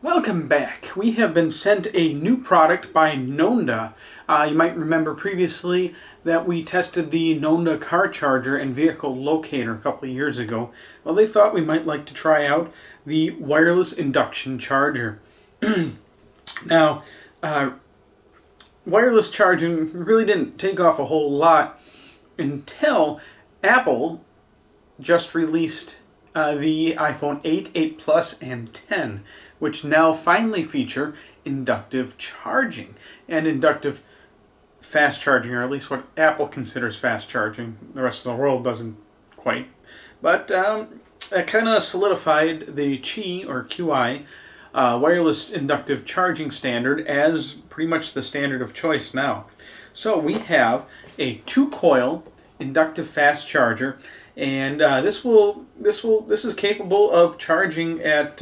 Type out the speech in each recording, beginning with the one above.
Welcome back. We have been sent a new product by Nonda. You might remember previously that we tested the Nonda car charger and vehicle locator a couple of years ago. Well, they thought we might like to try out the wireless induction charger. Now, wireless charging really didn't take off a whole lot until Apple just released the iPhone 8, 8 Plus, and 10, which now finally feature inductive charging and inductive fast charging, or at least what Apple considers fast charging. The rest of the world doesn't quite. But that kind of solidified the QI wireless inductive charging standard as pretty much the standard of choice now. So we have a 2-coil inductive fast charger, and this is capable of charging at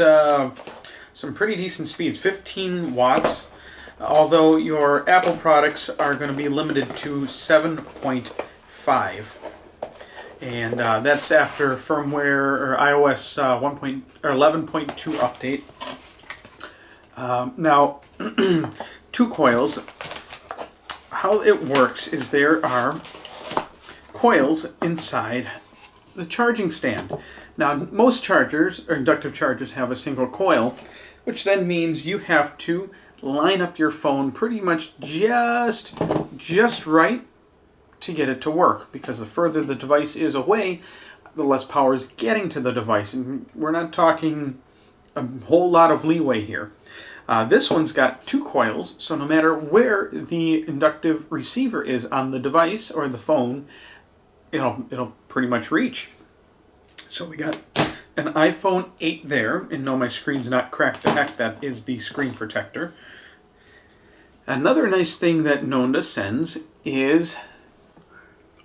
some pretty decent speeds, 15 watts, although your Apple products are going to be limited to 7.5. And that's after firmware or iOS 11.2 update. Now, 2 coils, how it works is there are coils inside the charging stand. Now, most chargers, or inductive chargers, have a single coil, which then means you have to line up your phone pretty much just right to get it to work, because the further the device is away, the less power is getting to the device. And we're not talking a whole lot of leeway here. This one's got 2 coils, so no matter where the inductive receiver is on the device or the phone, it'll pretty much reach. So we got an iPhone 8 there, and no, my screen's not cracked to heck, that is the screen protector. Another nice thing that Nonda sends is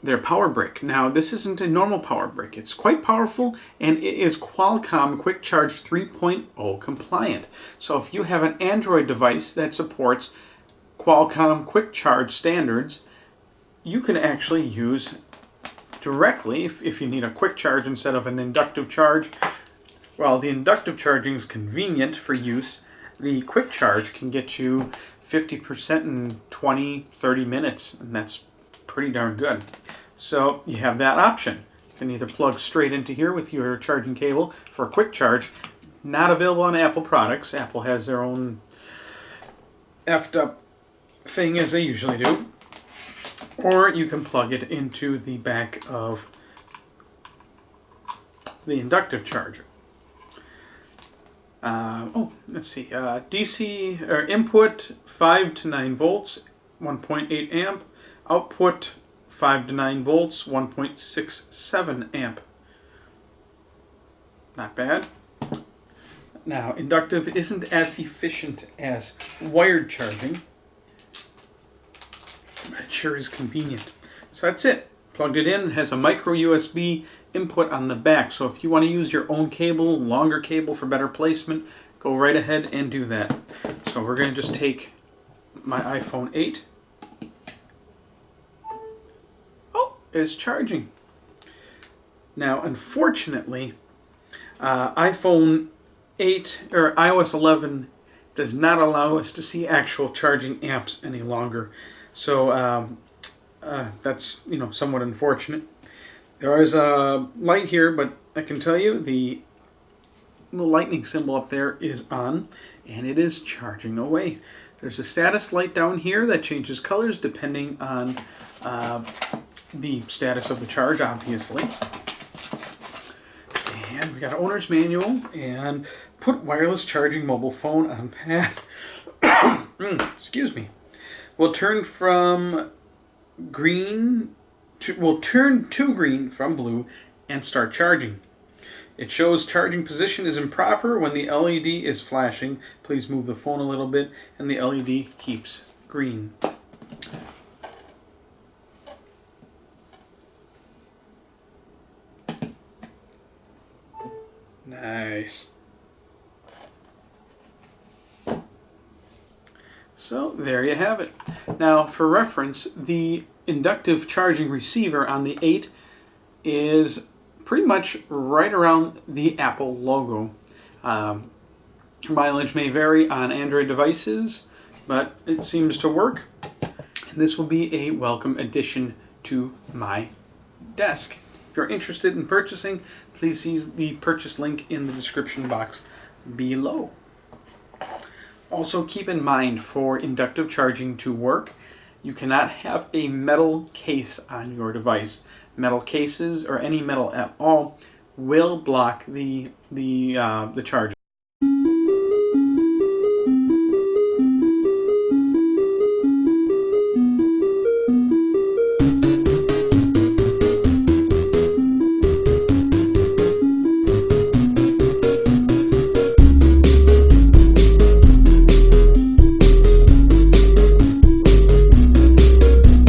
their power brick. Now, this isn't a normal power brick. It's quite powerful, and it is Qualcomm Quick Charge 3.0 compliant. So if you have an Android device that supports Qualcomm Quick Charge standards, you can actually use directly, if you need a quick charge instead of an inductive charge. While the inductive charging is convenient for use, the quick charge can get you 50% in 20-30 minutes, and that's pretty darn good. So you have that option. You can either plug straight into here with your charging cable for a quick charge. Not available on Apple products. Apple has their own effed up thing, as they usually do. Or you can plug it into the back of the inductive charger. Let's see. DC or input 5 to 9 volts, 1.8 amp. Output 5 to 9 volts, 1.67 amp. Not bad. Now, inductive isn't as efficient as wired charging. It sure is convenient. So that's it. Plugged it in. It has a micro USB input on the back. So if you want to use your own cable, longer cable for better placement, go right ahead and do that. So we're going to just take my iPhone 8. Oh, it's charging. Now, unfortunately, iPhone 8 or iOS 11 does not allow us to see actual charging amps any longer. So that's somewhat unfortunate. There is a light here, but I can tell you the little lightning symbol up there is on, and it is charging away. There's a status light down here that changes colors depending on the status of the charge, obviously. And we got an owner's manual and put wireless charging mobile phone on pad. Excuse me. We'll turn to green from blue and start charging. It shows charging position is improper when the LED is flashing. Please move the phone a little bit, and the LED keeps green. Nice. So there you have it. Now, for reference, the inductive charging receiver on the 8 is pretty much right around the Apple logo. Mileage may vary on Android devices, but it seems to work. And this will be a welcome addition to my desk. If you're interested in purchasing, please see the purchase link in the description box below. Also keep in mind, for inductive charging to work, you cannot have a metal case on your device. Metal cases, or any metal at all, will block the charge.